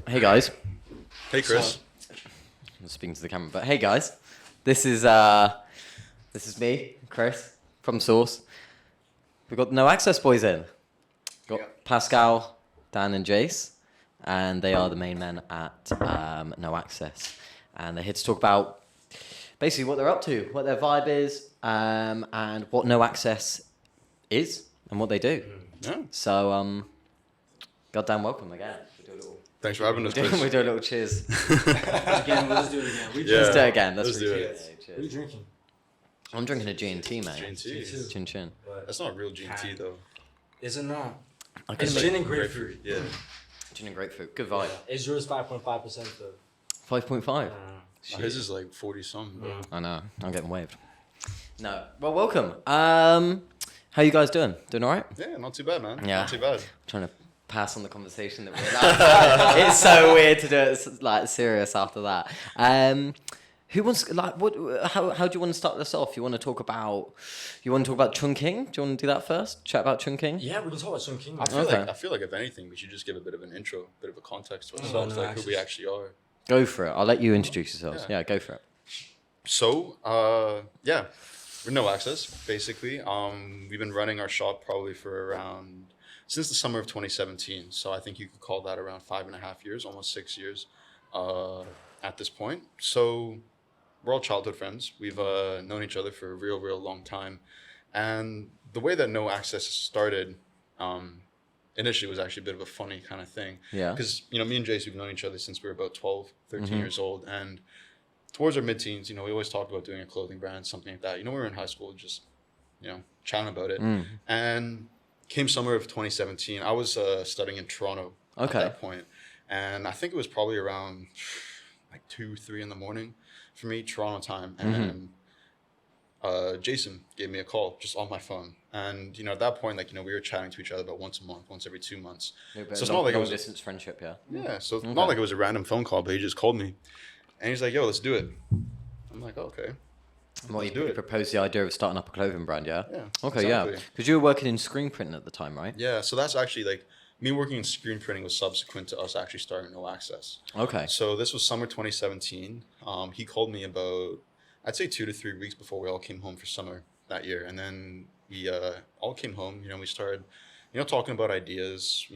Hey guys. Hey Chris. I'm speaking to the camera, but hey guys. This is me, Chris, from Source. We've got the No Access boys in. Got Pascal, Dan and Jace, and they are the main men at No Access. And they're here to talk about basically what they're up to, what their vibe is, and what No Access is and what they do. Yeah. So, goddamn welcome again. Thanks for having us, Chris. We do a little cheers. Again, let's do it again. Let's do it again. Let's do it. What are Cheers. you drinking? I'm drinking a G&T, mate. G&T. Chin chin. That's not real G&T though. Is it not? I can It's make gin and grapefruit. Yeah. gin and grapefruit. Good vibe. Is yours 5.5% though? 5.5. His is like 40 something. Bro. I know. I'm getting waved. No. Well, welcome. How you guys doing? Doing all right? Yeah, not too bad, man. Yeah. Not too bad. Trying to pass on the conversation that we're like. It's so weird to do it like serious after that. Who wants like what? How do you want to start this off? You want to talk about Chungking? Do you want to do that first? Chat about Chungking? Yeah, we can talk about some king. I feel like if anything, we should just give a bit of an intro, a bit of a context to ourselves, No like who we Access. actually are. Go for it. I'll let you introduce yourselves. Yeah. Yeah, go for it. So, we're No Access, basically. We've been running our shop probably for around, since the summer of 2017. So I think you could call that around 5.5 years, almost 6 years at this point. So we're all childhood friends. We've known each other for a real long time. And the way that No Access started initially was actually a bit of a funny kind of thing. Yeah. Because, me and Jace, we've known each other since we were about 12, 13 years old. And towards our mid-teens, we always talked about doing a clothing brand, something like that. We were in high school just, chatting about it. And came summer of 2017, I was studying in Toronto at that point. And I think it was probably around like 2, 3 in the morning for me, Toronto time. And Jason gave me a call just on my phone. And, at that point, we were chatting to each other about once a month, once every 2 months. So it's not like it was distance friendship, yeah. Yeah, so not like it was a random phone call, but he just called me. And he's like, yo, let's do it. I'm like, okay. Well, Let's do it. proposed the idea of starting up a clothing brand, yeah? Yeah. Okay, exactly. yeah. Because you were working in screen printing at the time, right? Yeah, so that's actually me working in screen printing was subsequent to us actually starting No Access. Okay. So this was summer 2017. He called me about, I'd say 2 to 3 weeks before we all came home for summer that year. And then we all came home, we started, talking about ideas,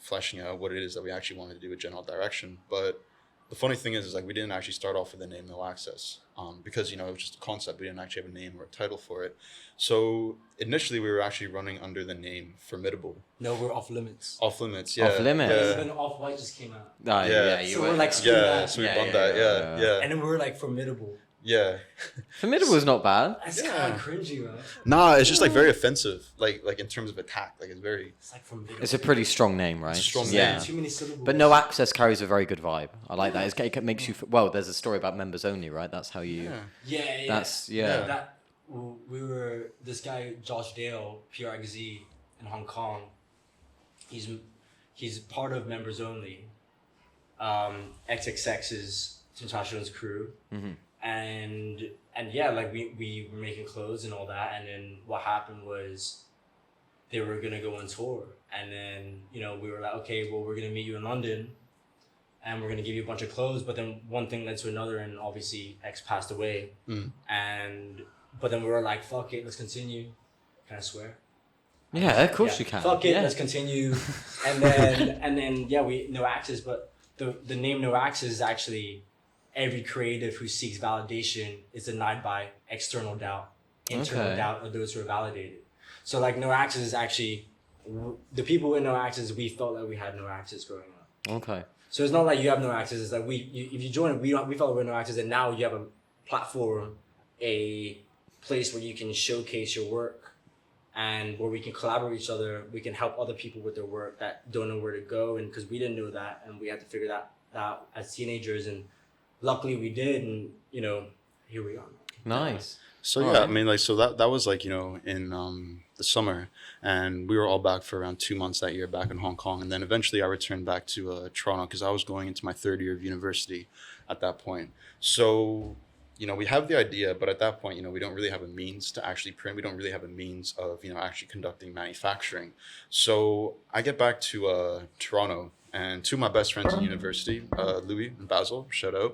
fleshing out what it is that we actually wanted to do, a general direction. But the funny thing is we didn't actually start off with the name No Access because, it was just a concept. We didn't actually have a name or a title for it. So initially we were actually running under the name Formidable. No, we're off limits. Off Limits, yeah. Off Limits? Yeah. Even Off White just came out. Oh, yeah, Yeah. you So were we're like screw Yeah, that. so we Yeah, run yeah, that, yeah. yeah. And then we were like formidable. Yeah. Formidable was not bad. That's Yeah. kind of cringy, right? Nah, it's just very offensive, like in terms of attack. It's very. It's like formidable. It's a pretty strong name, right? It's a strong yeah. name. Too many syllables. But No Access carries a very good vibe. I like that. It makes you... Well, there's a story about members only, right? That's how you... Yeah. Yeah. That's... Yeah. Yeah. That we were this guy Josh Dale, PRXZ in Hong Kong. He's part of members only. XXX's Sensation's crew. And yeah, we were making clothes and all that, and then what happened was they were gonna go on tour, and then we were like, okay, well, we're gonna meet you in London and we're gonna give you a bunch of clothes, but then one thing led to another, and obviously X passed away. But then we were like, fuck it, let's continue. Can I swear? Yeah, of course Yeah. you can. Fuck it, yeah. let's continue. And then yeah, we No Access, but the name No Access is actually every creative who seeks validation is denied by external doubt, internal Okay. doubt of those who are validated. So No Access is actually the people in No Access. We felt like we had no access growing up. Okay. So it's not like you have no access. It's like if you join, we felt like we had no access, and now you have a platform, a place where you can showcase your work, and where we can collaborate with each other. We can help other people with their work that don't know where to go, and because we didn't know that, and we had to figure that out as teenagers, and luckily we did, and here we are. Nice. So All yeah, right. I mean, so that was in the summer, and we were all back for around 2 months that year back in Hong Kong, and then eventually I returned back to Toronto because I was going into my third year of university at that point. So we have the idea, but at that point, we don't really have a means to actually print. We don't really have a means of actually conducting manufacturing. So I get back to Toronto, and two of my best friends in university, Louis and Basil, shout out.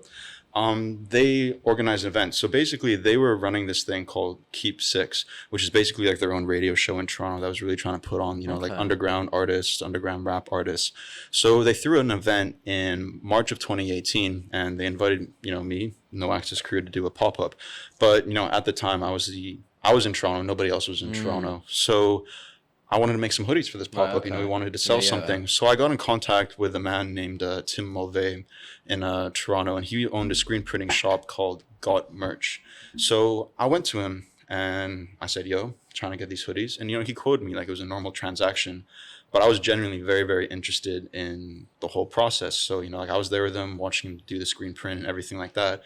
They organized an event. So basically, they were running this thing called Keep Six, which is basically like their own radio show in Toronto that was really trying to put on, like underground artists, underground rap artists. So they threw an event in March of 2018, and they invited, me, No Access Crew, to do a pop up. But at the time, I was in Toronto. Nobody else was in Toronto. So I wanted to make some hoodies for this pop-up. Okay. We wanted to sell something. So I got in contact with a man named Tim Mulvey in Toronto, and he owned a screen printing shop called Got Merch. So I went to him and I said, yo, trying to get these hoodies. And, he quoted me like it was a normal transaction. But I was genuinely very, very interested in the whole process. So, I was there with him, watching him do the screen print and everything like that.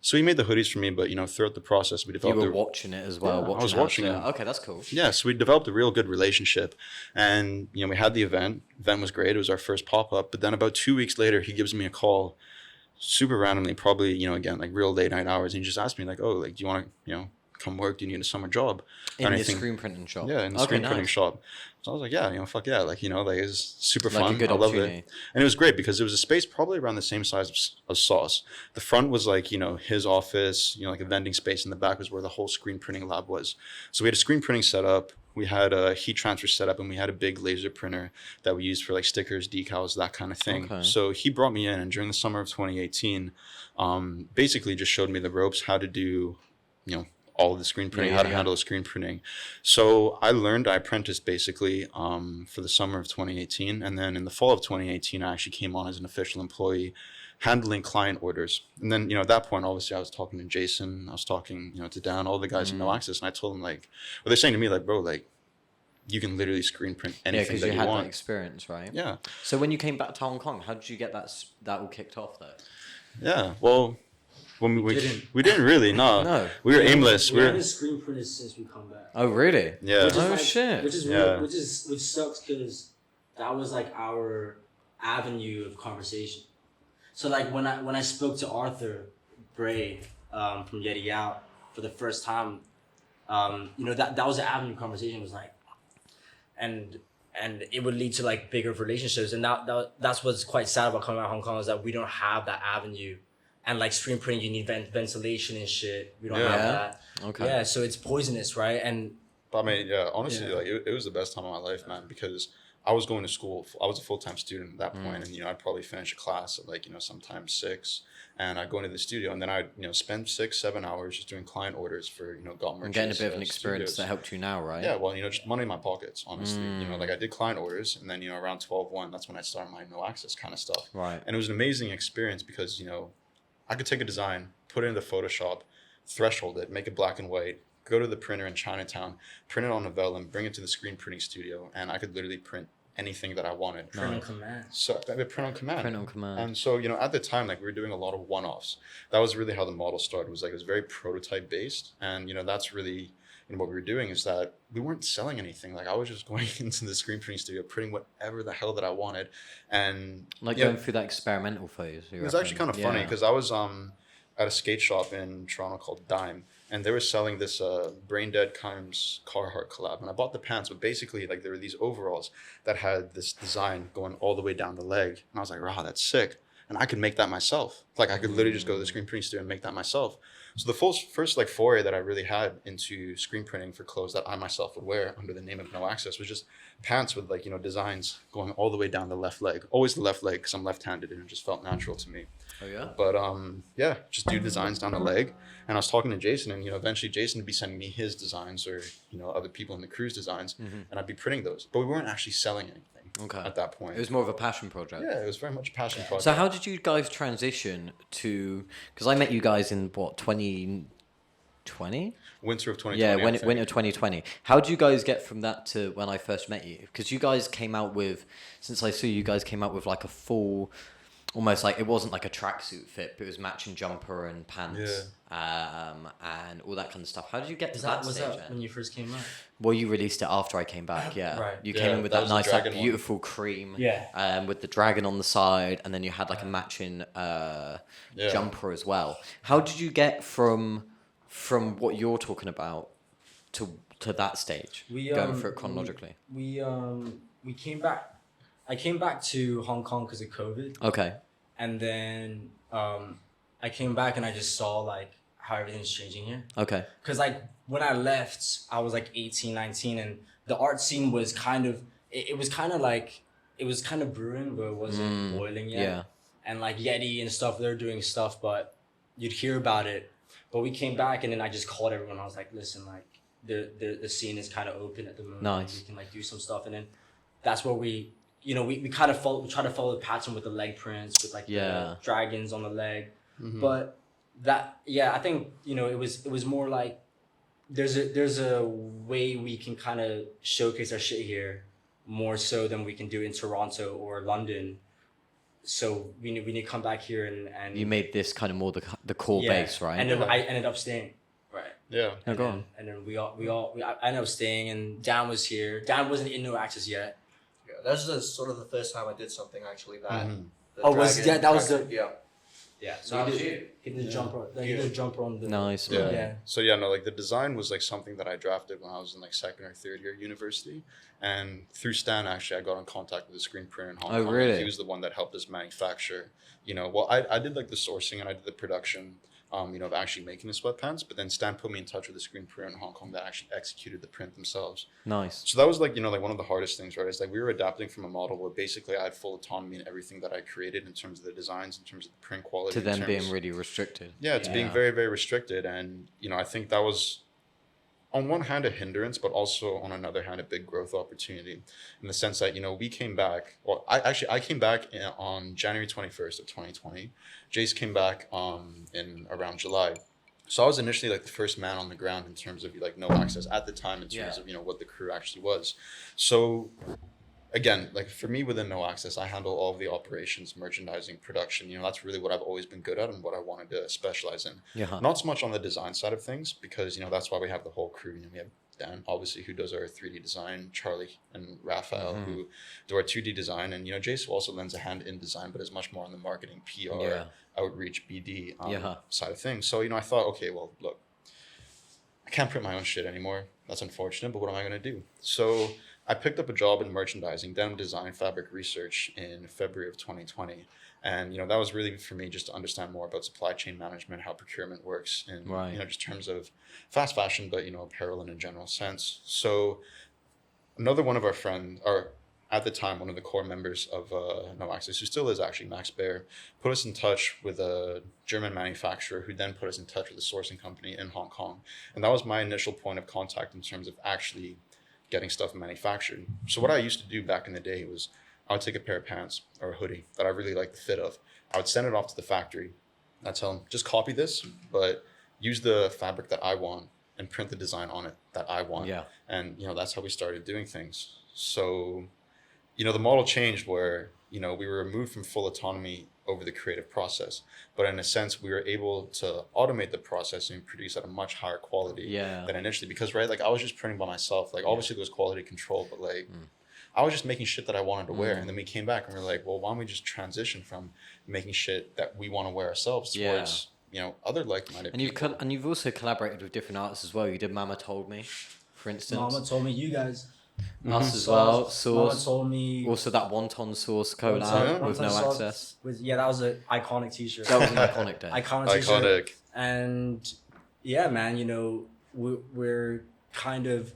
So he made the hoodies for me, but throughout the process, we developed. You were watching it as well. Yeah, I was watching it. Okay, that's cool. Yeah, so we developed a real good relationship, and we had the event. Event was great. It was our first pop up. But then about 2 weeks later, he gives me a call, super randomly, probably again like real late night hours, and he just asked me like, oh, like do you want to come work? Do you need a summer job? In the screen printing shop. Yeah, in the screen printing shop. So I was like, yeah, fuck yeah, like it's super like fun. A good I love it, and it was great because it was a space probably around the same size as Sauce. The front was like his office, like a vending space, and the back was where the whole screen printing lab was. So we had a screen printing setup, we had a heat transfer setup, and we had a big laser printer that we used for like stickers, decals, that kind of thing. Okay. So he brought me in, and during the summer of 2018, basically just showed me the ropes, how to do, all of the screen printing, how to handle the screen printing. So I apprenticed basically for the summer of 2018. And then in the fall of 2018, I actually came on as an official employee handling client orders. And then, at that point, obviously I was talking to Jason, I was talking, to Dan, all the guys in No Access. And I told them they're saying to me like, bro, like you can literally screen print anything that you want. Yeah, because you had that experience, right? Yeah. So when you came back to Hong Kong, how did you get that all kicked off though? Yeah, well, when we didn't really, no. We were aimless. We haven't screen printed since we come back. Oh really? Yeah. Shit. Which sucks because that was like our avenue of conversation. So like when I spoke to Arthur Bray from Yeti Out for the first time, that was the avenue of conversation. It was like, and it would lead to like bigger relationships, and that's what's quite sad about coming out of Hong Kong is that we don't have that avenue. And like screen printing, you need ventilation and shit. We don't have that. Okay. Yeah, so it's poisonous, right? But I mean, yeah, honestly, like it was the best time of my life, man, because I was going to school. I was a full-time student at that point, and I'd probably finish a class at like sometimes 6, and I'd go into the studio, and then I'd spend 6-7 hours just doing client orders for Got Merch. And getting a bit of an experience that helped you now, right? Yeah, well, just money in my pockets, honestly. Like I did client orders, and then around 12/1, that's when I started my No Access kind of stuff. Right. And it was an amazing experience because I could take a design, put it into Photoshop, threshold it, make it black and white, go to the printer in Chinatown, print it on a vellum, bring it to the screen printing studio, and I could literally print anything that I wanted. Print on command. So I would print on command. Print on command. And so, at the time, like we were doing a lot of one-offs. That was really how the model started. It was very prototype based. And, that's really what we were doing is that we weren't selling anything. Like I was just going into the screen printing studio, printing whatever the hell that I wanted. And going through that experimental phase. It was actually kind of funny because I was at a skate shop in Toronto called Dime, and they were selling this Brain Dead Kimes Carhartt collab, and I bought the pants, but basically like there were these overalls that had this design going all the way down the leg, and I was like, wow, that's sick. And I could make that myself. Like I could literally just go to the screen printing studio and make that myself. So the first like foray that I really had into screen printing for clothes that I myself would wear under the name of No Access was just pants with like designs going all the way down the left leg, always the left leg because I'm left-handed and it just felt natural to me. Oh yeah. But just do designs down the leg, and I was talking to Jason, and eventually Jason would be sending me his designs or other people in the crew's designs, and I'd be printing those, but we weren't actually selling anything. Okay. At that point, it was more of a passion project. Yeah, it was very much a passion project. So how did you guys transition to? Because I met you guys in what 2020. Winter of 2020. Yeah, winter 2020. How did you guys get from that to when I first met you? Because you guys came out with, since I saw you guys came out with like a full, almost like it wasn't like a tracksuit fit, but it was matching jumper and pants, and all that kind of stuff. How did you get to that stage? Was that when you first came out? Well, you released it after I came back. Yeah, right. You came in with that nice, like, beautiful cream. Yeah. With the dragon on the side, and then you had like a matching jumper as well. How did you get from what you're talking about to that stage? Going through it chronologically. We came back I came back to Hong Kong because of COVID, Okay. and then I came back and I just saw like how everything's changing here. Okay. Because like when I left, I was like 18, 19, and the art scene was kind of it was kind of like it was kind of brewing, but it wasn't boiling yet. Yeah. And like Yeti and stuff, they're doing stuff, but you'd hear about it. But we came back, and then I just called everyone. I was like, listen, like the scene is kind of open at the moment. Nice. We can like do some stuff, and then that's where we kind of try to follow the pattern with the leg prints, with like the dragons on the leg. But I think it was more like there's a way we can kind of showcase our shit here more so than we can do in Toronto or London. So we need to come back here and You made this kind of more the core base, right? And then I ended up staying. Right. Yeah. And then I ended up staying, and Dan was here. Dan wasn't in No Access yet. Yeah, that was sort of the first time I did something actually that. Yeah. So he did the jumper. He did a jumper on the. Nice. Yeah. Yeah. So yeah, no, like the design was like something that I drafted when I was in like second or third year university, and through Stan actually I got in contact with a screen printer in Hong Kong. Oh, really? He was the one that helped us manufacture. Well, I did like the sourcing and I did the production. Of actually making the sweatpants, but then Stan put me in touch with a screen printer in Hong Kong that actually executed the print themselves. Nice. So that was like, like one of the hardest things, right? It's like we were adapting from a model where basically I had full autonomy in everything that I created in terms of the designs, in terms of the print quality. To them being really restricted. Yeah, to being very, very restricted. And, I think that was on one hand a hindrance, but also on another hand a big growth opportunity in the sense that, we came back, I came back on January 21st of 2020. Jace came back in around July. So I was initially like the first man on the ground in terms of like No Access at the time in terms of, what the crew actually was. So again, like for me within No Access, I handle all of the operations, merchandising, production. That's really what I've always been good at and what I wanted to specialize in. Yeah. Not so much on the design side of things because, that's why we have the whole crew. We have Dan, obviously, who does our 3D design, Charlie and Raphael, who do our 2D design. And, Jace also lends a hand in design, but is much more on the marketing, PR, outreach, BD side of things. So, I thought, okay, well, look, I can't print my own shit anymore. That's unfortunate, but what am I going to do? So I picked up a job in merchandising, denim design, fabric research in February of 2020. And, that was really for me just to understand more about supply chain management, how procurement works in, just terms of fast fashion, but, apparel in a general sense. So another one of our friends, or at the time, one of the core members of No Access, who still is actually Max Baer, put us in touch with a German manufacturer who then put us in touch with a sourcing company in Hong Kong. And that was my initial point of contact in terms of actually getting stuff manufactured. So what I used to do back in the day was I would take a pair of pants or a hoodie that I really liked the fit of. I would send it off to the factory. I'd tell them, just copy this, but use the fabric that I want and print the design on it that I want. Yeah. And, that's how we started doing things. So, the model changed where, we were removed from full autonomy over the creative process. But in a sense, we were able to automate the process and produce at a much higher quality than initially. Because, right, like I was just printing by myself. Like obviously there was quality control, but like I was just making shit that I wanted to wear. And then we came back and we were like, well, why don't we just transition from making shit that we want to wear ourselves towards, other like-minded people. And you've also collaborated with different artists as well. You did Mama Told Me, for instance. Mama told me you guys. Us as well. Sauce. Mama told me. Also that wonton sauce collab with No Access. That was an iconic t-shirt. That was an iconic day. Iconic t-shirt. And yeah, man, we're kind of,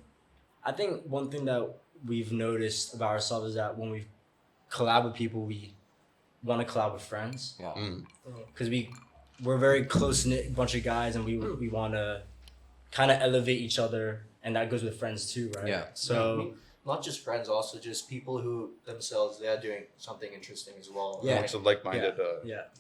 I think one thing that we've noticed about ourselves is that when we collab with people, we want to collab with friends. Yeah. Because we're a very close-knit bunch of guys, and we want to kind of elevate each other, and that goes with friends too, right? Yeah. So not just friends, also just people who themselves, they are doing something interesting as well. Yeah. It's a like-minded.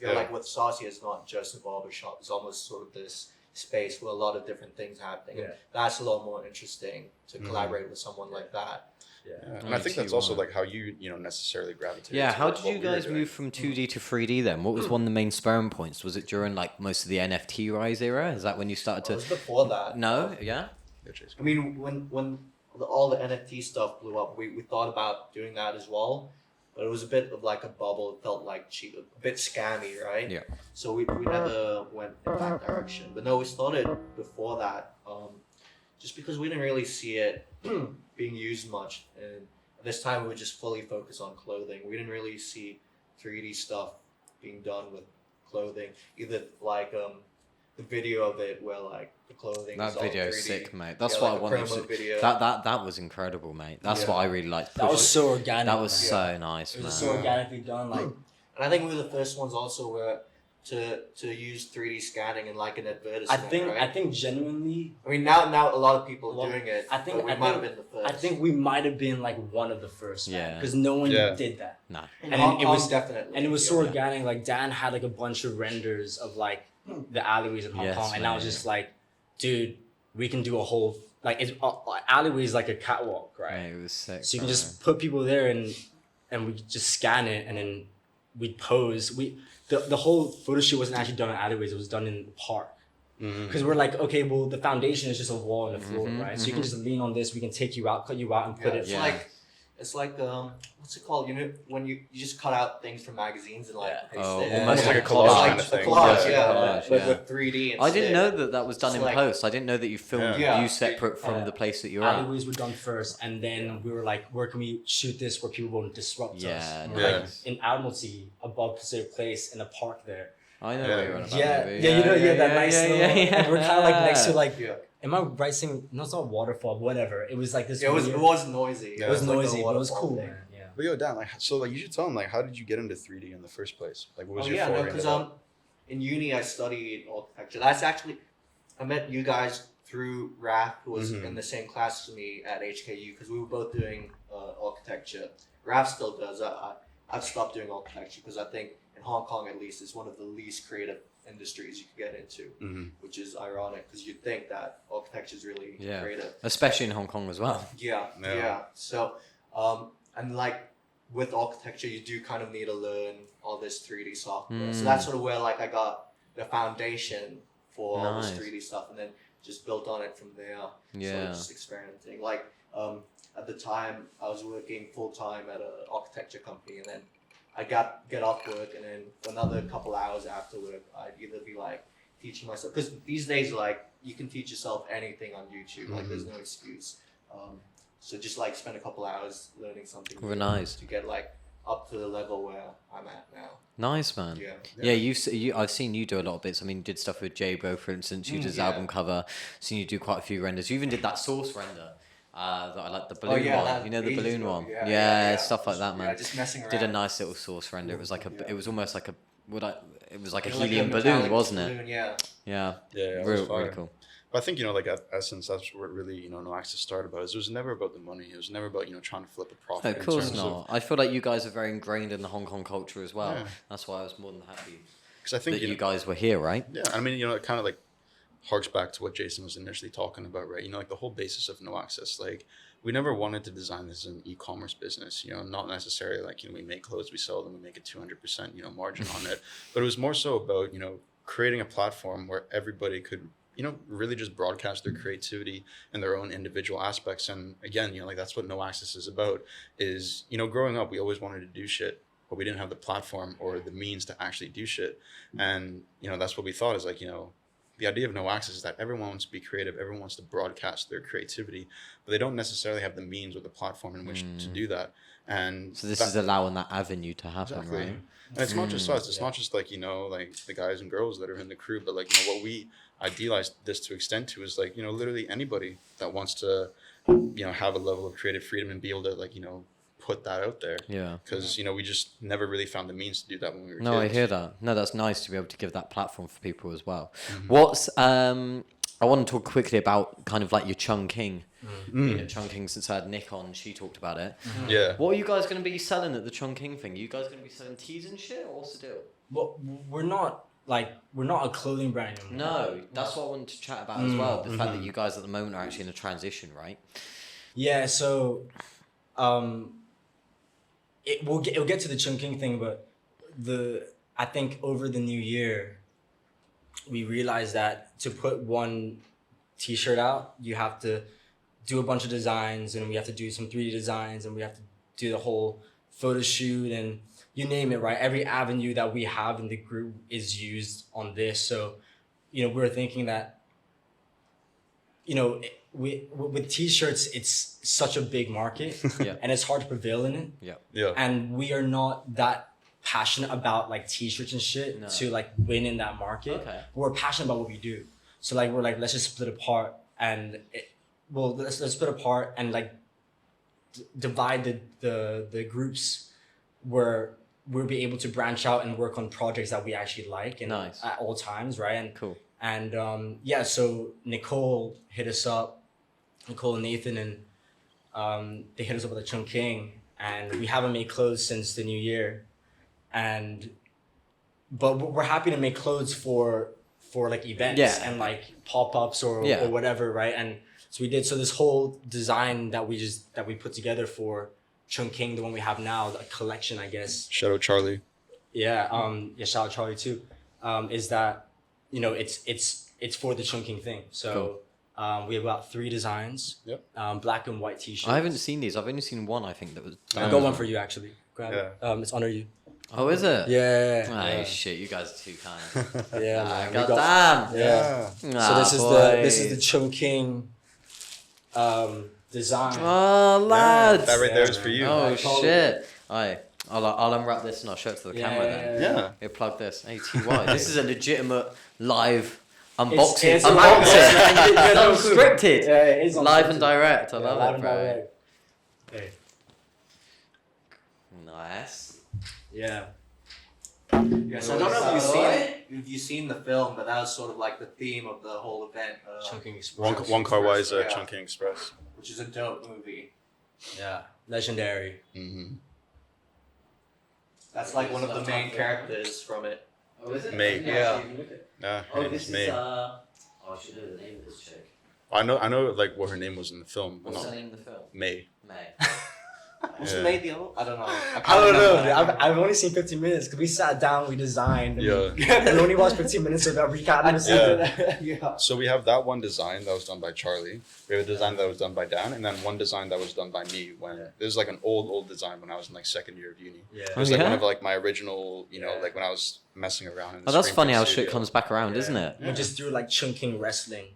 Like with Saucy, it's not just a barbershop. It's almost sort of this space with a lot of different things happening. And that's a lot more interesting to collaborate with someone like that. Yeah. And I think that's also like how you necessarily gravitate. Yeah, how did you guys move from 2D to 3D then? What was one of the main spurring points? Was it during like most of the NFT rise era? Is that when you started to? It was before that. No, yeah. I mean, when all the NFT stuff blew up, we thought about doing that as well, but it was a bit of like a bubble. It felt like cheap, a bit scammy, right? Yeah. So we never went in that direction. But no, we started before that, just because we didn't really see it being used much. And I this time we would just fully focus on clothing. We didn't really see 3D stuff being done with clothing. Either like the video of it where like the clothing That is all video 3D. is sick, mate. That's Yeah, what like I a wanted promo to. video. That was incredible, mate. That's Yeah. what I really liked. That was so organic. That was man. so nice, It was man. so organically done. Like, And I think we were the first ones also where to use 3D scanning in like an advertisement. right? I think genuinely, I mean, now a lot of people are Well, doing it. I think- but we I might have think- been the first. I think we might have been like one of the first. Yeah. Because no one Yeah. did that. No. In and Hong it Kong, was- definitely. And it was so yeah. organic. Like Dan had like a bunch of renders of like the alleyways in Hong Yes, Kong, and I was man. just like, dude, we can do a whole like it's alleyway is like a catwalk, right? Mate, it was sick. So you can bro. just put people there and we just scan it and then we'd pose. The whole photo shoot wasn't actually done in alleyways, it was done in the park. Mhm. Because we're like, okay, well the foundation is just a wall and a floor, Mhm, right? So you can just lean on this, we can take you out, cut you out and put Yeah, it. Yeah. it's like what's it called? You know, when you just cut out things from magazines and like Yeah. paste Oh, it. almost like a It's collage like kind of thing. A collage, Yeah, yeah, collage, but yeah. with 3D. I didn't instead. know that was done It's in like- post. I didn't know that you filmed Yeah. you separate from Yeah. the place that you're at. Alleyways were done first, and then we were like, where can we shoot this where people won't disrupt Yeah, us? And Yeah. we're like in Admiralty, above Pacific Place, in a park there. I know Yeah. what you're on about. Yeah, maybe. yeah, you know, that nice little, yeah. and we're kind of like next to like, Yeah. am I right saying, no, it's not waterfall, whatever. It was like this. It was weird- it was noisy. Yeah. it was like a noisy, but it was waterfall cool, thing. man. Yeah. But yo, Dan, like, so like you should tell them like, how did you get into 3D in the first place? Like, what was Oh your yeah, no, foray because into that? in uni I studied architecture. That's actually I met you guys through Raph, who was Mhm. in the same class as me at HKU, because we were both doing architecture. Raph still does. I've stopped doing architecture because I think in Hong Kong at least it's one of the least creative industries you can get into, Mhm. which is ironic because you'd think that architecture is really Yeah. creative. Especially in Hong Kong as well. Yeah, Yeah. yeah. So, and like with architecture, you do kind of need to learn all this 3D software. So Mm. that's sort of where like I got the foundation for all this Nice. 3D stuff, and then just built on it from there. So Yeah. just experimenting. Like at the time, I was working full time at an architecture company, and then I get off work, and then for another couple hours after work, I'd either be like teaching myself, because these days like you can teach yourself anything on YouTube. Like there's no excuse. So just like spend a couple hours learning something Very new nice. to get like up to the level where I'm at now. Nice, man. Yeah. Yeah, I've seen you do a lot of bits. I mean, you did stuff with J-Bo, for instance. You did his yeah. album cover. Seen you do quite a few renders. You even did that source render. That I like the Oh, balloon yeah, one. that You know the ages balloon ago. one. Yeah, Yeah, stuff like that, man. Yeah, just messing around. Did a nice little source render. It was like a. Yeah. It was almost like a. It was like a It was like helium balloon, metallic wasn't it? balloon, yeah. Yeah. Yeah, it was Real, fire. really cool. But I think, like at essence, that's where really, No Access started about. It was never about the money. It was never about, trying to flip a profit. No, of in course terms not. I feel like you guys are very ingrained in the Hong Kong culture as well. Yeah. That's why I was more than happy Because I think, that you guys were here, right? yeah, I mean, it kind of like harks back to what Jason was initially talking about, right? Like the whole basis of No Access, like we never wanted to design this as an e-commerce business, not necessarily like, we make clothes, we sell them, we make a 200%, margin on it. But it was more so about, creating a platform where everybody could, really just broadcast their creativity and their own individual aspects. And again, like that's what No Access is about is, growing up, we always wanted to do shit, but we didn't have the platform or the means to actually do shit. And, that's what we thought is like, the idea of No Access is that everyone wants to be creative, everyone wants to broadcast their creativity, but they don't necessarily have the means or the platform in which to do that. And So this is allowing that avenue to happen, exactly. right? And it's not just us. It's not just like, like the guys and girls that are in the crew, but like, what we idealize this to extend to is like, literally anybody that wants to, have a level of creative freedom and be able to like, put that out there. Yeah. Because, we just never really found the means to do that when we were No, I kids. hear that. No, that's nice to be able to give that platform for people as well. Mm-hmm. What's I want to talk quickly about kind of like your chunking. Chunking, since I had Nick on, she talked about it. Yeah. What are you guys going to be selling at the chunking thing? You guys going to be selling tees and shit, or what's the deal? Well, we're not a clothing brand anymore. No, that's what I wanted to chat about as well. The fact that you guys at the moment are actually in a transition, right? Yeah, so it'll get to the chunking thing, but I think over the new year we realized that to put one t-shirt out, you have to do a bunch of designs, and we have to do some 3D designs, and we have to do the whole photo shoot, and you name it, right? Every avenue that we have in the group is used on this. So, we were thinking that, with t-shirts, it's such a big market, Yeah. and it's hard to prevail in it. Yeah. And we are not that passionate about like t-shirts and shit No. to like win in that market. Okay. We're passionate about what we do. So like we're like, let's just split apart and let's split apart and like divide the groups where we'll be able to branch out and work on projects that we actually like and Nice. at all times, right? And Cool. and yeah, so Nicole hit us up, Nicole and Nathan, and they hit us up with the Chungking, and we haven't made clothes since the new year, but we're happy to make clothes for like events Yeah. and like pop-ups or whatever, right? And so we did. So this whole design that we put together for Chungking, the one we have now, the collection, I guess. Shout out Charlie. Yeah, shout out Charlie too. Is that, you know, it's for the Chungking thing. So we have about 3 designs. Yep. Black and white t-shirts. I haven't seen these. I've only seen one. I think that was. I got one for you actually. Grab it. Yeah. It's under you. Oh, is it? Yeah. Oh shit! You guys are too kind. Yeah. Ah, man, we God got- damn. Yeah. Ah, So this is boy. the Chungking design. Oh, lads. That right there is for you. Oh I called shit! Alright, I'll unwrap this and I'll show it to the camera then. Yeah. Here, plug this. ATY. This is a legitimate live unboxing. It's Unboxing. unboxing. It's unscripted. Yeah, it is Live unscripted. and direct. I Yeah, love live it, and bro. direct. Hey. Nice. Yeah. Yeah, so I don't know if you've seen the film, but that was sort of like the theme of the whole event. Chungking Express. One car wise Yeah. Chungking Express. Which is a dope movie. Yeah. Legendary. Mm-hmm. That's like one of the main characters from it. Oh, is it? May. Yeah. Nah, her Oh, name this is is May. Oh, I should know the name of this chick. I know like what her name was in the film, but What's not her name in the film? May. May. What's Yeah. the name? I don't know. I can't don't know. remember. I've only seen 15 minutes because we sat down, we designed. And Yeah. we only watched 15 minutes of that recap. Yeah. So we have that one design that was done by Charlie. We have a design that was done by Dan, and then one design that was done by me when this is like an old design when I was in like second year of uni. Yeah. It was Oh, like one yeah? of like my original, Yeah. like when I was messing around. In the Oh, that's Springfield funny how shit studio. comes back around, Yeah. isn't it? We just threw like Chungking wrestling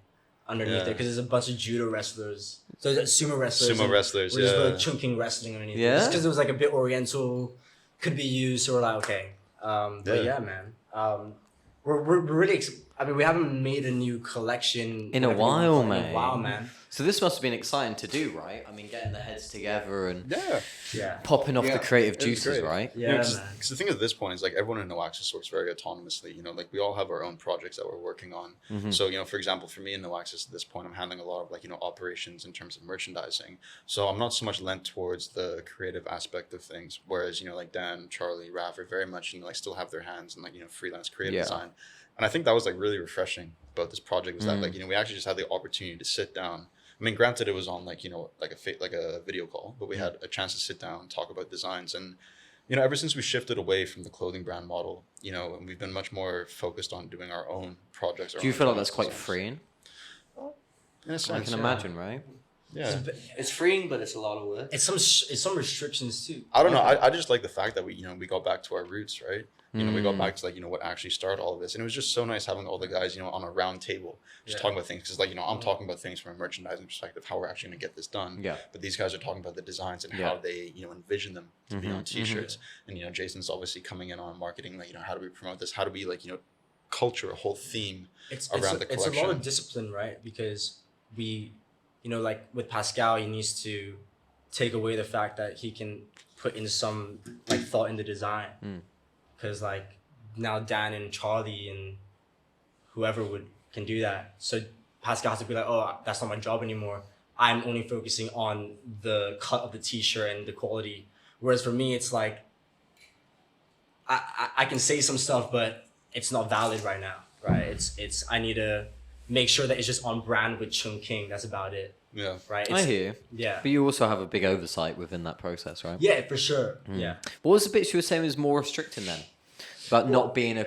underneath Yeah. it because there's a bunch of judo wrestlers. So there's sumo wrestlers. Sumo and wrestlers, We just yeah. put Chungking wrestling underneath it. Yeah? Just because it was like a bit oriental, could be used. So we're like, okay. But yeah, man. We're really. I mean, we haven't made a new collection In a whatever you while, want, in mate. a while, man. So this must have been exciting to do, right? I mean, getting the heads together and Yeah. Yeah. popping off Yeah, the creative it was juices, great. right? Yeah, Because man. the thing at this point is like everyone in No Access works very autonomously. Like we all have our own projects that we're working on. Mhm. So for example, for me in No Access at this point, I'm handling a lot of like operations in terms of merchandising. So I'm not so much lent towards the creative aspect of things. Whereas like Dan, Charlie, Raph are very much like still have their hands in like freelance creative Yeah. design. And I think that was like really refreshing about this project was that like we actually just had the opportunity to sit down. I mean, granted, it was on like like a video call, but we had a chance to sit down, talk about designs, and ever since we shifted away from the clothing brand model, and we've been much more focused on doing our own projects. Do you feel like that's quite freeing? In a I sense, can yeah. imagine, right? Yeah. It's freeing, but it's a lot of work. It's some restrictions too. I don't know. I just like the fact that we we got back to our roots, right? We got back to like what actually started all of this, and it was just so nice having all the guys on a round table just talking about things. Because I'm talking about things from a merchandising perspective, how we're actually going to get this done. Yeah. But these guys are talking about the designs and Yeah. how they envision them to be on T-shirts, and Jason's obviously coming in on marketing. Like how do we promote this? How do we culture a whole theme around the It's a lot collection? of discipline, right? Because we, like with Pascal, he needs to take away the fact that he can put in some like thought in the design. Because like now Dan and Charlie and whoever can do that. So Pascal has to be like, oh, that's not my job anymore. I'm only focusing on the cut of the T-shirt and the quality. Whereas for me, it's like I can say some stuff, but it's not valid right now, right? It's I need to make sure that it's just on brand with Chungking. That's about it, Yeah. right? I hear you. Yeah. But you also have a big oversight within that process, right? Yeah, for sure. Yeah. What was the bits you were saying was more restricting then? About not being I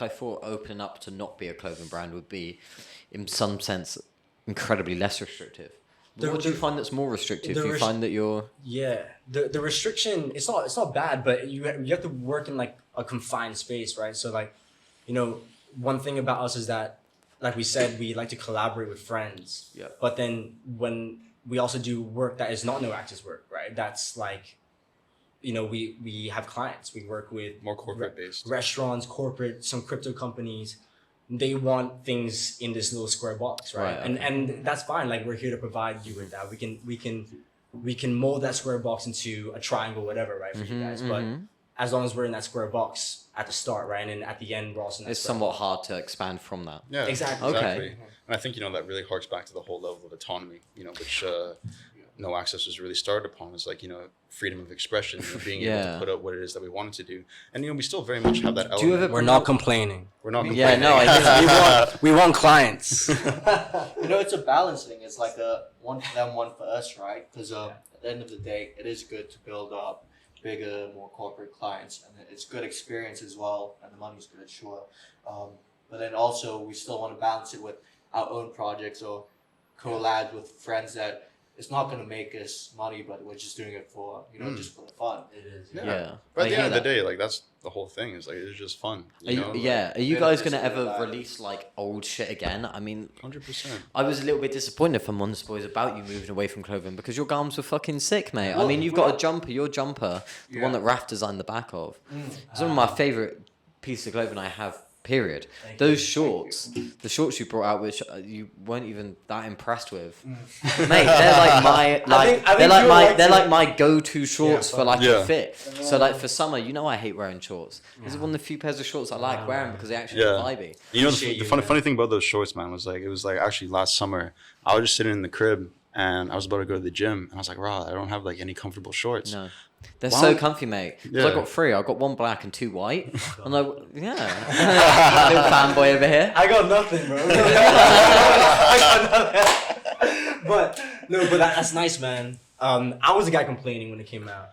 thought opening up to not be a clothing brand would be, in some sense, incredibly less restrictive. What do you find that's more restrictive? Do you find that you're... Yeah, the restriction, it's not bad, but you have to work in like a confined space, right? So like, one thing about us is that like we said, we like to collaborate with friends. Yeah. But then when we also do work that is not no access work, right? That's like, we have clients. We work with More corporate based. restaurants, corporate, some crypto companies. They want things in this little square box, right? Right, okay. And that's fine. Like, we're here to provide you with that. We can mold that square box into a triangle, whatever, right, for you guys. But as long as we're in that square box at the start, right, and then at the end we're also in that It's square somewhat box. hard to expand from that. Yeah, Exactly. Okay. And I think that really harks back to the whole level of autonomy, which no access was really started upon. Is like freedom of expression, being able Yeah. to put out what it is that we wanted to do, and we still very much have that element. Do you ever- We're not complaining. We're not. Yeah, no, we want clients. It's a balancing. It's like a one for them, one for us, right? Because at the end of the day, it is good to build up bigger, more corporate clients, and it's good experience as well, and the money's good, sure. But then also we still want to balance it with our own projects or collab with friends that it's not going to make us money, but we're just doing it for just for the fun. It is. Yeah. But I at the hear end of the that. day, like that's the whole thing. Is like it's just fun. Are you, like, are you guys gonna benefits of ever that. release like old shit again? I mean, 100%. I was a little bit disappointed for Monster Boys about you moving away from clothing because your garms were fucking sick, mate. I Well, mean, you've well- got a jumper, your jumper, the one Yeah. that Raf designed the back of. It's one of my favorite pieces of clothing I have. Period. Thank Those you. shorts, the shorts you brought out, which you weren't even that impressed with, mate. They're like my I think they're you'll like my go-to shorts for like Yeah. a fit. So like for summer, I hate wearing shorts. This is one of the few pairs of shorts I like Yeah. wearing because they actually Yeah. look vibey. The Appreciate you, funny, man. funny thing about those shorts, man, was like it was like actually last summer. I was just sitting in the crib and I was about to go to the gym, and I was like, "Wow, I don't have like any comfortable shorts." No. They're Wow. so comfy, mate. 'Cause I Yeah. got three. I got one black and two white. And I, little fanboy over here. I got nothing, bro. but that's nice, man. I was the guy complaining when it came out,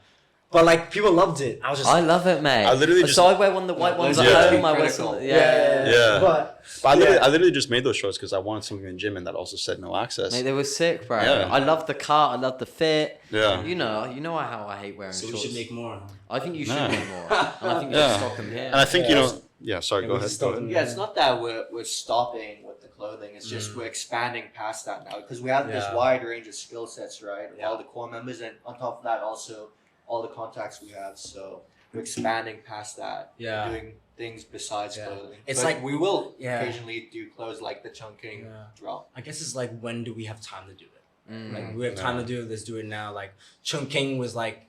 but like people loved it. I was just I love it, mate. I literally so just- I wear one of the white ones at Yeah. home. I wear Critical. some, Yeah. But But I literally just made those shorts because I wanted something in the gym and that also said no access. Mate, they were sick, bro. Yeah. I love the cut. I love the fit. Yeah. You know how I hate wearing so we shorts. should make more. I think you should Yeah. make more, and I think you Yeah. should stock them here. And I think Yeah. Yeah. Sorry. Yeah, Go we ahead. just Go don't- ahead. Yeah, it's not that we're stopping with the clothing. It's just we're expanding past that now because we have this Yeah. wide range of skill sets, right? Yeah. All the core members, and on top of that, also all the contacts we have. So we're expanding past that. Yeah. Doing things besides Yeah. clothing. It's But like- we will Yeah. occasionally do clothes like the chunking Yeah. drop. I guess it's like, when do we have time to do it? Mm. Like, we have time to do it. Let's do it now. Like Chungking was like,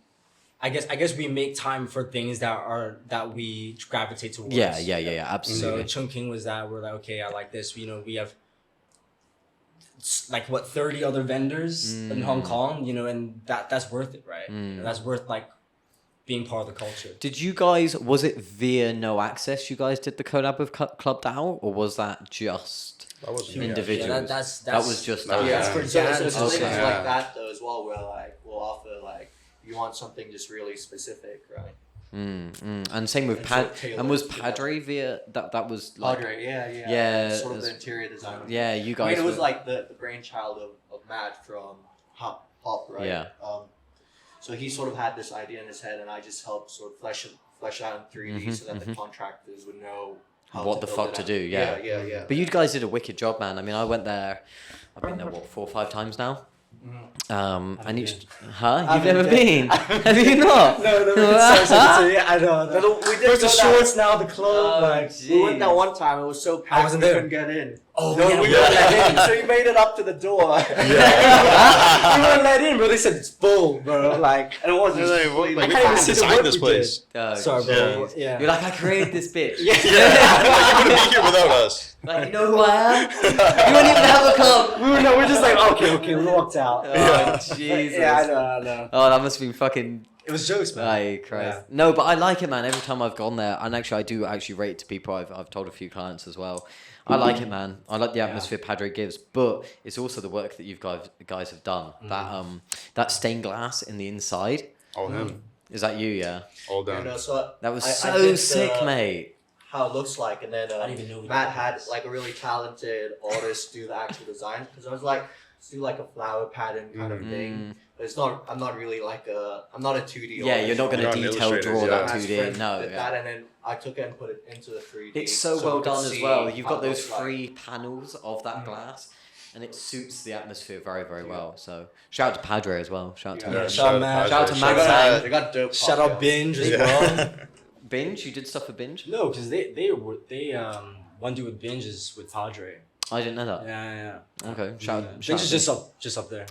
I guess we make time for things that we gravitate towards. Yeah, So absolutely. Chungking was that we're like, okay, I like this. We have like 30 other vendors in Hong Kong. And that's worth it, right? That's worth like being part of the culture. Did you guys? Was it via No Access? You guys did the collab with Club Dow, or was that just That was individuals? Yeah, that's that was just that was- yeah, us. that's for So jazz. things okay. like that though as well, where like we'll offer like you want something just really specific, right? And same with And Pad. sort of tailored And was to that. Padre via that? That was like Padre, yeah. Yeah, Sort of it's- the interior design. yeah. You I guys. mean, it was were- like the brainchild of Matt from Hop, right? Yeah. So he sort of had this idea in his head, and I just helped sort of flesh out in 3D so that the contractors would know how What to the build fuck it to out. do, yeah. Yeah. But you guys did a wicked job, man. I mean, I went there. I've been there 4 or 5 times now. And each, huh? You've never been? Have you not? No, I know. We did First the go that- shorts, now the clothes. like, We went that one time. It was so packed wasn't we there. couldn't get in. oh No, yeah, we we weren't weren't let in. So you made it up to the door. We weren't let in, bro. They said it's full, bro. Like, And it wasn't. Like, completely we I can't even fucking see the designed work this we place. Oh, sorry, bro. Yeah. You're like, I created this bitch. Yeah. Like, you wouldn't be here without us. Like, you know who I am? You wouldn't even have a club. we're just like, okay, we walked out. Oh, Jesus. Yeah, I know. Oh, that must have been fucking. It was jokes, man. Ay, Christ. Yeah. No, but I like it, man. Every time I've gone there, and actually, I do actually rate it to people. I've told a few clients as well. I like it, man. I like the atmosphere Padre gives, but it's also the work that you guys have done. That stained glass in the inside. All him. Is that you? Yeah. All done. So That was I so did sick, the- mate. how it looks like, and then I didn't even know we Matt did had this. like a really talented artist do the actual design because I was like, let's do like a flower pattern kind of thing. But it's not. I'm not really like a. I'm not a 2D. Yeah, you're not going to You're not an detail draw illustrator, that yeah. 2D. No, Did yeah. that, and then I took it and put it into the 3D. It's so we well could done as see well. You've how got it those looks like. 3 panels of that glass, and it suits the atmosphere very, very well. So shout out to Padre as well. Shout out to Yeah, him. shout out, man. Shout out to Shout Max out- Sang. They got dope. Shout out cocktails. Binge as well. Binge, you did stuff for Binge? No, because they one dude with Binge is with Padre. I didn't know that. Yeah. Okay, shout Binge out. is just up there.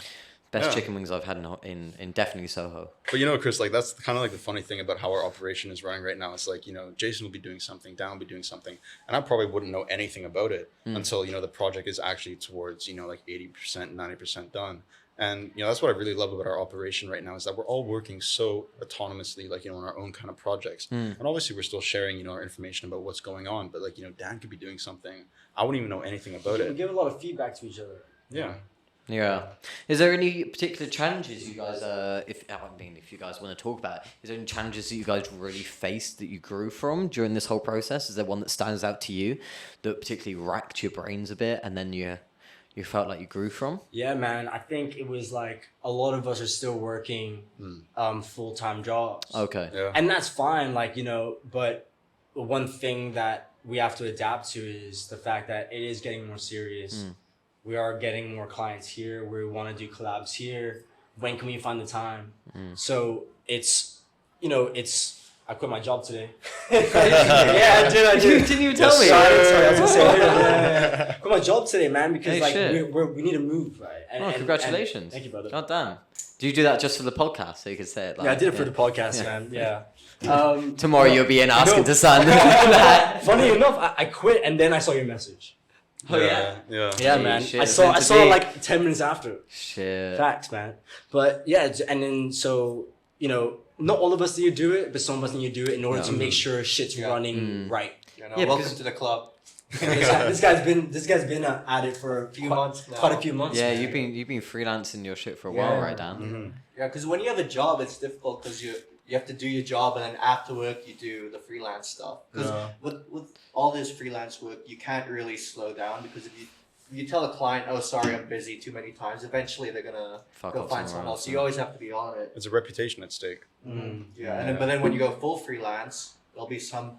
Best Yeah. chicken wings I've had in definitely Soho. But you know, Chris, like that's kind of like the funny thing about how our operation is running right now. It's like, you know, Jason will be doing something, Dan will be doing something, and I probably wouldn't know anything about it until, you know, the project is actually towards, you know, like 80%, 90% done. And, you know, that's what I really love about our operation right now is that we're all working so autonomously, like, you know, on our own kind of projects. And obviously we're still sharing, you know, our information about what's going on. But like, you know, Dan could be doing something. I wouldn't even know anything about We it. give a lot of feedback to each other. Yeah. Yeah. Is there any particular challenges you guys, if you guys want to talk about it, is there any challenges that you guys really faced that you grew from during this whole process? Is there one that stands out to you that particularly racked your brains a bit and then you felt like you grew from? Yeah, man. I think it was like a lot of us are still working full-time jobs. Okay. Yeah. And that's fine, like, you know, but one thing that we have to adapt to is the fact that it is getting more serious. We are getting more clients here. We want to do collabs here. When can we find the time? So it's, you know, I quit my job today. Yeah, I did. Didn't you tell me? Sorry, I was gonna say, yeah. Quit my job today, man, because Hey, like shit. we need to move, right? And, Congratulations. and thank you, brother. God damn. Do you do that just for the podcast so you could say it? Like, Yeah, I did it for the podcast, man. Yeah. Tomorrow you'll be in asking No. to son. Funny enough, I quit and then I saw your message. Oh, yeah? Yeah. Yeah, Hey, man. shit, I it's saw meant I to saw be. like 10 minutes after. Shit. Facts, man. But yeah, and then so, you know, not all of us need to do it, but some of us need to do it in order to make sure shit's running right. You know, Yeah, welcome because- to the club. this guy's been at it for A few months now. quite a few months. Yeah, man. you've been freelancing your shit for a while, Yeah. right, Dan? Yeah, because when you have a job, it's difficult because you have to do your job and then after work you do the freelance stuff. Because with all this freelance work, you can't really slow down because if you tell a client, oh sorry, I'm busy too many times, eventually they're gonna Fuck go off find somewhere someone else, else. So you always have to be on it. It's a reputation at stake. Yeah, and then, but then when you go full freelance, there'll be some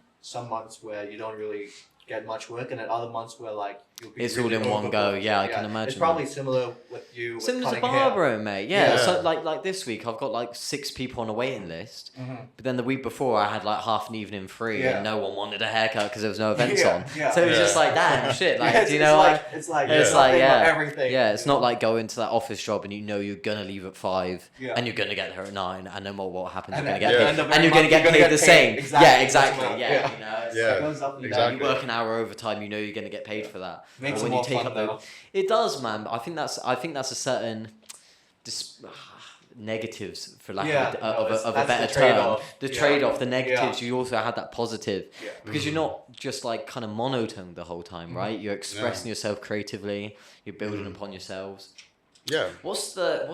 months where you don't really get much work, and then other months where like you'll be It's really all in one go. overbooked. Yeah, I can imagine It's probably similar with you. With Similar to cutting hair. Barbara, mate. Yeah. Yeah. So like this week, I've got like 6 people on a waiting list. But then the week before, I had like half an evening free, Yeah. and no one wanted a haircut because there was no events Yeah, on. yeah. So it was Yeah. just like, damn, shit. Like, Yeah, do you know, like, it's like it's something like, about yeah, everything. yeah. It's not like going to that office job and you know you're gonna leave at 5, Yeah. and you're gonna get there at 9, and no matter what happens, And you're gonna at get the paid, end of and every you're gonna month, get you're paid gonna the get same. paid exactly Yeah, the exactly. same Yeah, amount. you know. It's Yeah. It goes up and Exactly. You work an hour overtime, you know you're gonna get paid for that. Makes But it when more you take fun up though. it does, man. I think that's a certain negatives, for lack Yeah, of a that's better the term. trade-off. The Yeah. trade-off, the negatives. Yeah. You also had that positive Yeah. because you're not just like kind of monotone the whole time, right? You're expressing yourself creatively. You're building upon yourselves. Yeah.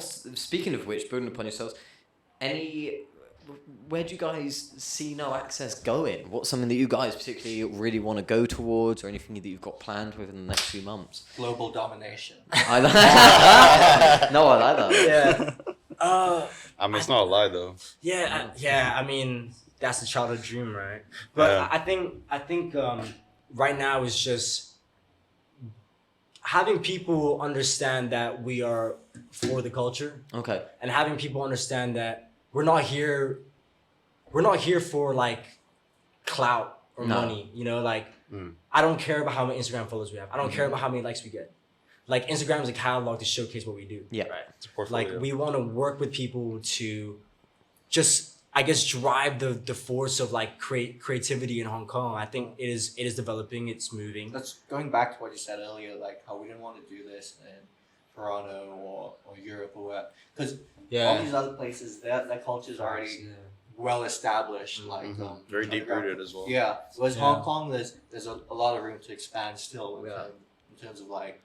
Speaking of which, building upon yourselves, where do you guys see No Access going? What's something that you guys particularly really want to go towards, or anything that you've got planned within the next few months? Global domination. I like No, I like that. Yeah. I mean, it's not a lie though. Yeah. I mean, that's the childhood dream, right? But Yeah. I think right now is just having people understand that we are for the culture, Okay. and having people understand that we're not here for like clout or No. money. You know, like I don't care about how many Instagram followers we have. I don't care about how many likes we get. Like Instagram is a catalog to showcase what we do. Yeah. Right. It's a portfolio. Like we want to work with people to just, I guess, drive the force of like creativity in Hong Kong. I think it is developing. It's moving. That's going back to what you said earlier, like how we didn't want to do this in Toronto or Europe or what, because all these other places, their culture's already well established, like Very deep rooted as well. Yeah, whereas Yeah. Hong Kong, there's a lot of room to expand still in terms of like.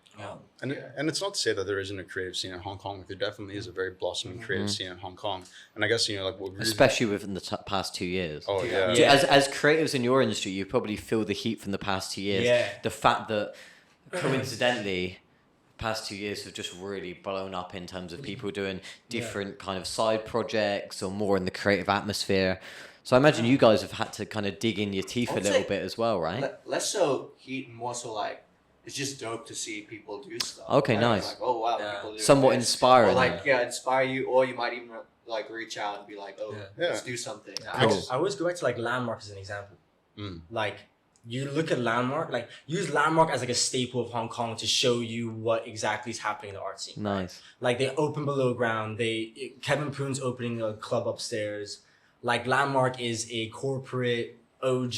And it's not to say that there isn't a creative scene in Hong Kong. There definitely is a very blossoming creative scene in Hong Kong. And I guess, you know, like what we Especially within the past 2 years. Oh yeah. So as creatives in your industry, you probably feel the heat from the past 2 years. Yeah. The fact that coincidentally, past 2 years have just really blown up in terms of people doing different kind of side projects or more in the creative atmosphere. So I imagine you guys have had to kind of dig in your teeth a little bit as well, right? Less so heat, more so like it's just dope to see people do stuff. Okay, right? nice. Like, oh wow, people do Somewhat this. inspiring. Or like inspire you, or you might even like reach out and be like, oh, let's do something. I always go back to like Landmark as an example. Like you look at Landmark, like use Landmark as like a staple of Hong Kong to show you what exactly is happening in the art scene. Nice. Like they open below ground. Kevin Poon's opening a club upstairs. Like Landmark is a corporate OG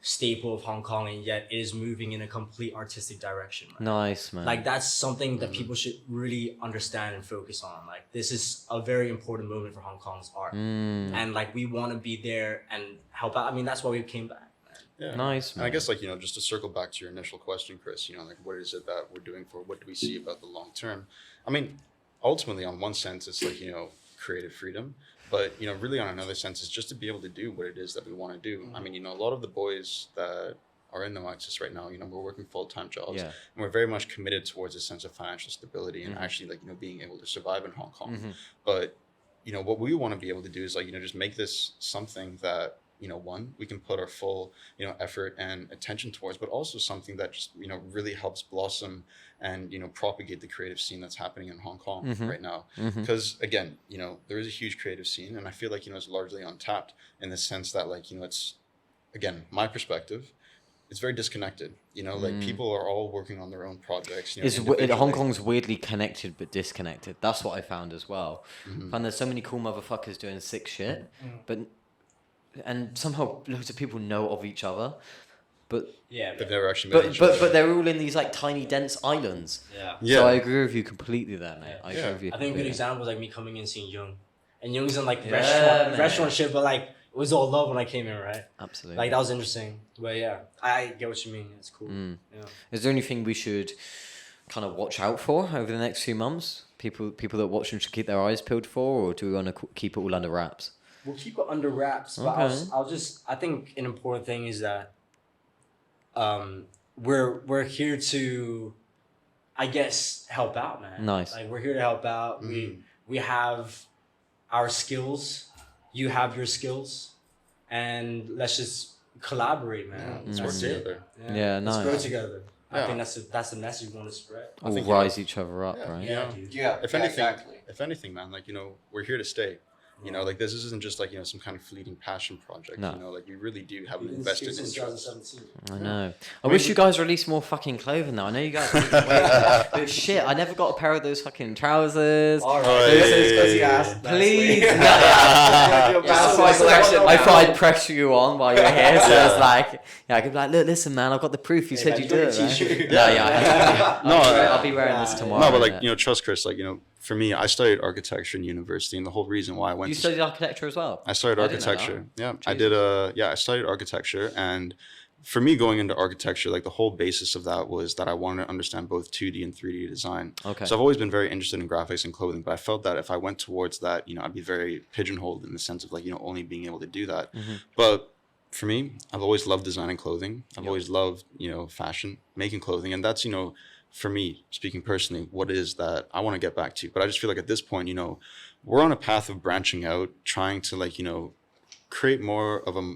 staple of Hong Kong, and yet it is moving in a complete artistic direction. Man. Nice, man. Like that's something that people should really understand and focus on. Like this is a very important moment for Hong Kong's art, and like we want to be there and help out. I mean, that's why we came back. Yeah. Nice, man. And I guess like, just to circle back to your initial question, Chris, like what is it that we're doing for, what do we see about the long term? I mean, ultimately on one sense, it's like, creative freedom, but, really on another sense, it's just to be able to do what it is that we want to do. I mean, a lot of the boys that are in No Access right now, we're working full-time jobs and we're very much committed towards a sense of financial stability and actually like, being able to survive in Hong Kong. But, what we want to be able to do is like, just make this something that, one, we can put our full, effort and attention towards, but also something that just, really helps blossom and, propagate the creative scene that's happening in Hong Kong right now. Because again, there is a huge creative scene and I feel like, it's largely untapped in the sense that like, it's, again, my perspective, it's very disconnected, like people are all working on their own projects. Hong Kong's weirdly connected but disconnected. That's what I found as well. I found there's so many cool motherfuckers doing sick shit, and somehow loads of people know of each other, but they've never actually met each other. But they're all in these like tiny dense islands. So I agree with you completely there, mate. I agree with you. I think a good example is like me coming in seeing Young, and Young's in like man. restaurant shit, but like it was all love when I came in, right? Absolutely. Like that was interesting, but I get what you mean. It's cool. Is there anything we should kind of watch out for over the next few months? People that watch them should keep their eyes peeled for, or do we want to keep it all under wraps? We'll keep it under wraps, but I think an important thing is that we're here to, I guess, help out, man. Nice. Like we're here to help out. We have our skills, you have your skills, and let's just collaborate, man. Let's work together. Yeah, nice. Let's grow together. I think that's the message we want to spread. All rise each other up, right? If anything, man, like, we're here to stay. Like this isn't just like, some kind of fleeting passion project. Like we really do have an invested interest. I know. I wish you guys released more fucking clothing though. I know you guys but shit, I never got a pair of those fucking trousers. Please. I thought I'd pressure you on while you're here. So I was like, I could be like, look, listen, man, I've got the proof. You said you do it, right? I'll be wearing this tomorrow. No, but like, trust Chris, like, for me, I studied architecture in university, and the whole reason why I went. You studied architecture as well. I studied architecture. I did I studied architecture, and for me, going into architecture, like the whole basis of that was that I wanted to understand both 2D and 3D design. Okay. So I've always been very interested in graphics and clothing, but I felt that if I went towards that, I'd be very pigeonholed in the sense of like, only being able to do that. But for me, I've always loved designing clothing. I've always loved, fashion, making clothing, and that's, for me, speaking personally, what is that I want to get back to. But I just feel like at this point, we're on a path of branching out, trying to like, create more of a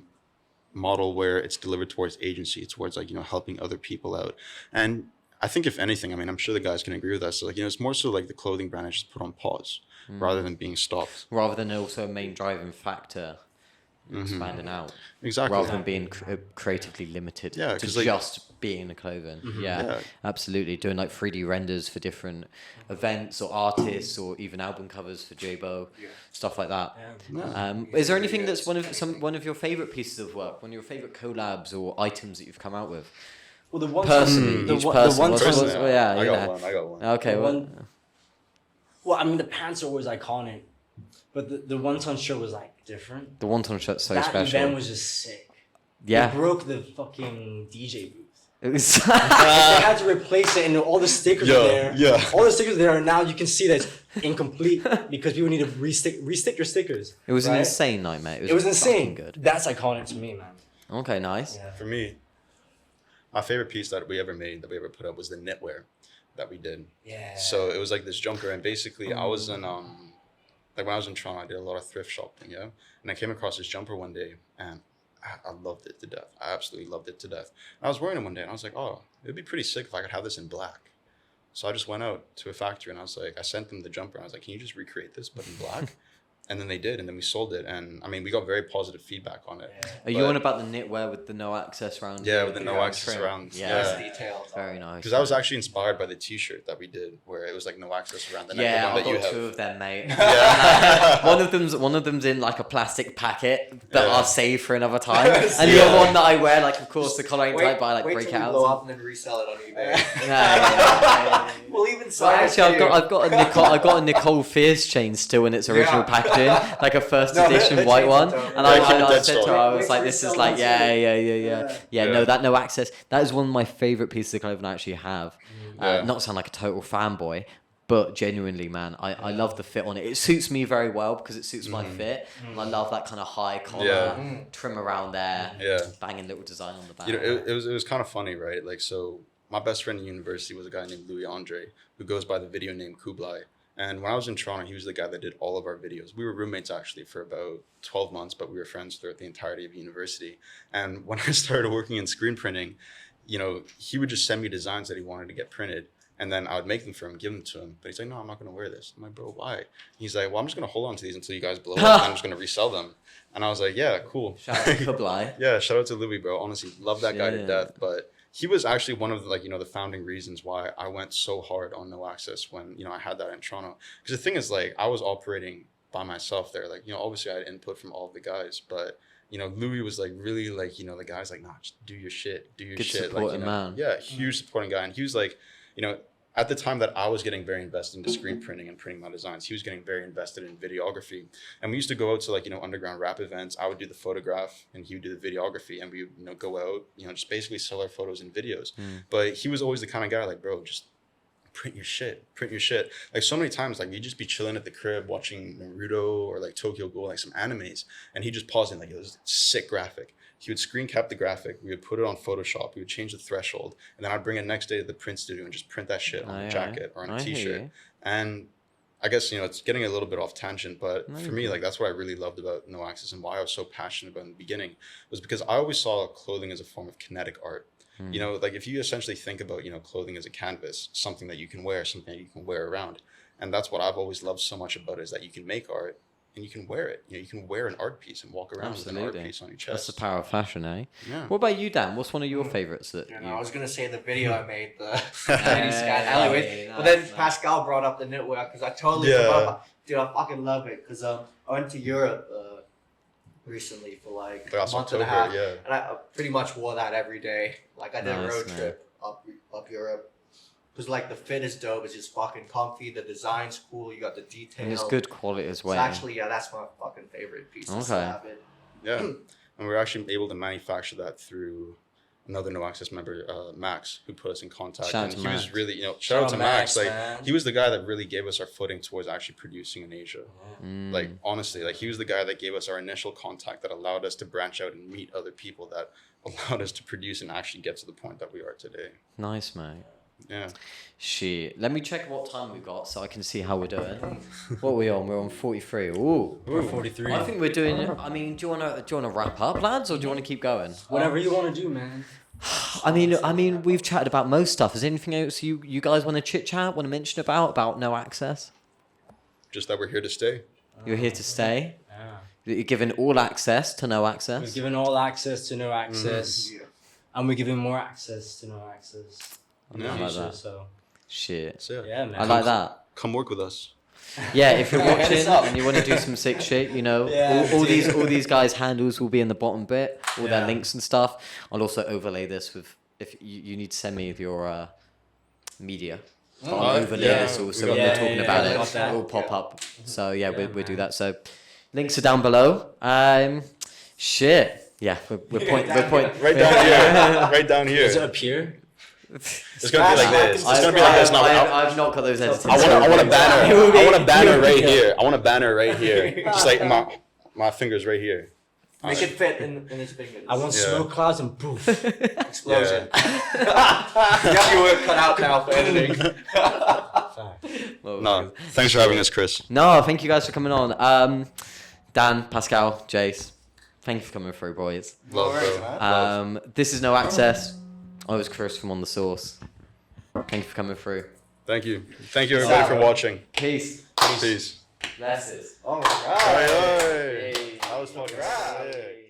model where it's delivered towards agency, towards like, helping other people out. And I think if anything, I mean, I'm sure the guys can agree with that. So like, it's more so like the clothing brand is just put on pause rather than being stopped. Rather than also a main driving factor expanding out. Exactly. Rather than being creatively limited to like, just being the clothing. Absolutely. Doing like 3D renders for different events or artists or even album covers for J-Bo, stuff like that. Is there anything that's one of your favorite pieces of work, one of your favorite collabs or items that you've come out with? Well, the one personally, each person. I got one. Okay. Well, I mean, the pants are always iconic, but the one-ton shirt was like different. The one-ton shirt's so that special. That event was just sick. Yeah. It broke the fucking DJ booth. It was. They had to replace it, and all the stickers are there. Yeah. All the stickers are there, and now you can see that it's incomplete because people need to restick your stickers. It was an insane night, mate. It was insane. Good. That's iconic to me, man. Okay, nice. For me, my favorite piece that we ever put up was the knitwear. that we did. Yeah. So it was like this jumper, and basically I was in like when I was in Toronto, I did a lot of thrift shopping, and I came across this jumper one day, and I loved it to death. I absolutely loved it to death. And I was wearing it one day, and I was like, oh, it'd be pretty sick if I could have this in black. So I just went out to a factory, and I was like, I sent them the jumper, and I was like, can you just recreate this but in black? And then they did, and then we sold it, and I mean, we got very positive feedback on it. Yeah. Are you on about the knitwear with the no access round? Yeah, with the no access around. Yeah. Nice details. Very nice. Because I was actually inspired by the T-shirt that we did, where it was like no access around the neck. Yeah, the I've one that you got have. two of them, mate. Yeah. one of them's in like a plastic packet that Yeah. I'll save for another time, and the Yeah. other one that I wear, like of course the color ain't tight, but I like wait break till you out. blow up and then resell it on eBay. Yeah. We'll even So sign actually, it to I've got a Nicole Fierce chain still in its original Yeah. packaging, like a first No, edition the white chains one. are dope. And Yeah, I that's said to her, dope. I was Wait like, till this you is sell like, that yeah. Yeah. No, that no access. That is one of my favorite pieces of clothing I actually have. Yeah. Not to sound like a total fanboy, but genuinely, man, I love the fit on it. It suits me very well because it suits my fit, and I love that kind of high collar Yeah. trim around there, Yeah. banging little design on the back. You know, it was kind of funny, right? Like, so my best friend in university was a guy named Louis Andre, who goes by the video name Kublai. And when I was in Toronto, he was the guy that did all of our videos. We were roommates actually for about 12 months, but we were friends throughout the entirety of university. And when I started working in screen printing, you know, he would just send me designs that he wanted to get printed. And then I would make them for him, give them to him. But he's like, no, I'm not going to wear this. I'm like, bro, why? He's like, well, I'm just going to hold on to these until you guys blow up. And I'm just going to resell them. And I was like, yeah, cool. Shout out to Kublai. Yeah, shout out to Louis, bro. Honestly, love that guy to Shit. death. But he was actually one of the, like, you know, the founding reasons why I went so hard on no access when, you know, I had that in Toronto. Because the thing is, like, I was operating by myself there. Like, you know, obviously I had input from all of the guys, but you know, Louis was like really like, you know, the guy's like, nah, just do your shit, do your Good shit. Like, supporting you know, man. yeah, huge supporting guy. And he was like, you know, at the time that I was getting very invested into screen printing and printing my designs, he was getting very invested in videography. And we used to go out to like, you know, underground rap events. I would do the photograph and he would do the videography, and we would, you know, go out, you know, just basically sell our photos and videos. But he was always the kind of guy like, bro, just print your shit. Like so many times, like we'd just be chilling at the crib watching Naruto or like Tokyo Ghoul, like some animes, and he'd just pause in like, it was a sick graphic. He would screen cap the graphic. We would put it on Photoshop. We would change the threshold, and then I'd bring it next day to the print studio and just print that shit on a jacket or on a t-shirt. And I guess, you know, it's getting a little bit off tangent, but for me, like that's what I really loved about No Access and why I was so passionate about it in the beginning was because I always saw clothing as a form of kinetic art. You know, like if you essentially think about, you know, clothing as a canvas, something that you can wear, something that you can wear around. And that's what I've always loved so much about it, is that you can make art and you can wear it. You know, you can wear an art piece and walk around with an art piece on your chest. That's the power of fashion, eh? Yeah. What about you, Dan? What's one of your favorites that You you... know, I was gonna say the video I made, the Yeah, sky alleyway, nice, but then nice. Pascal brought up the knitwear because I totally Yeah. forgot about. Dude, I fucking love it because I went to Europe recently for like Last a month October, and a half, yeah. and I pretty much wore that every day. Like I did a Nice, road man. trip up Europe. Because like the fit is dope, it's just fucking comfy. The design's cool. You got the detail. And it's good quality as It's well. actually, yeah, that's my fucking favorite piece. Okay. To have it. Yeah. And we're actually able to manufacture that through another No Access member, Max, who put us in contact. Shout out And to he Max. was really, you know, shout out to Max. Like man. he was the guy that really gave us our footing towards actually producing in Asia. Mm. Like honestly, like he was the guy that gave us our initial contact that allowed us to branch out and meet other people that allowed us to produce and actually get to the point that we are today. Nice, mate. Yeah. Shit. Let me check what time we've got so I can see how we're doing. What are we on? We're on 43. Ooh. We're 43. I think we're doing... I mean, do you want to wrap up, lads, or do you want to keep going? Whatever you want to do, man. I mean, we've chatted about most stuff. Is there anything else you guys want to chit-chat, want to mention about No Access? Just that we're here to stay. You're here to stay? Yeah. You're giving all access to No We're Access? giving all access to no access, Yeah. and we're giving more access to no access. In the Yeah. I like future, that. so Shit. So yeah, man. I like that. Come work with us. Yeah, if you're Hit us watching up. and you want to do some sick shit, you know, Yeah, all dude. these guys' handles will be in the bottom bit, all their Yeah. links and stuff. I'll also overlay this with, if you need to send me your media. But I'll Alright, overlay yeah. this also We when got we're that. talking Yeah, about yeah, it. got that. It will pop Yeah. up. So yeah, Yeah, we'll do man. that. So links are down below. Shit. Yeah, we're point. Right down here. Right down Does it here. appear? It's gonna be like this. It's gonna be like this. Now, I've not got those edited. I want a banner. It will be- I want a banner right here. I want a banner right here. Just like my fingers right here. Make it fit in his fingers. I want Yeah. smoke clouds and poof. Explosion. You have your work cut out now for editing. No, thanks for having us, Chris. No, thank you guys for coming on. Dan, Pascal, Jace, thank you for coming through, boys. Love, worries, bro. man. This is No Access. I was Chris from On The Source. Thank you for coming through. Thank you. Thank you, everybody, for watching. Peace. Peace. Blessings. All Hey, right. hey. That was fucking sick.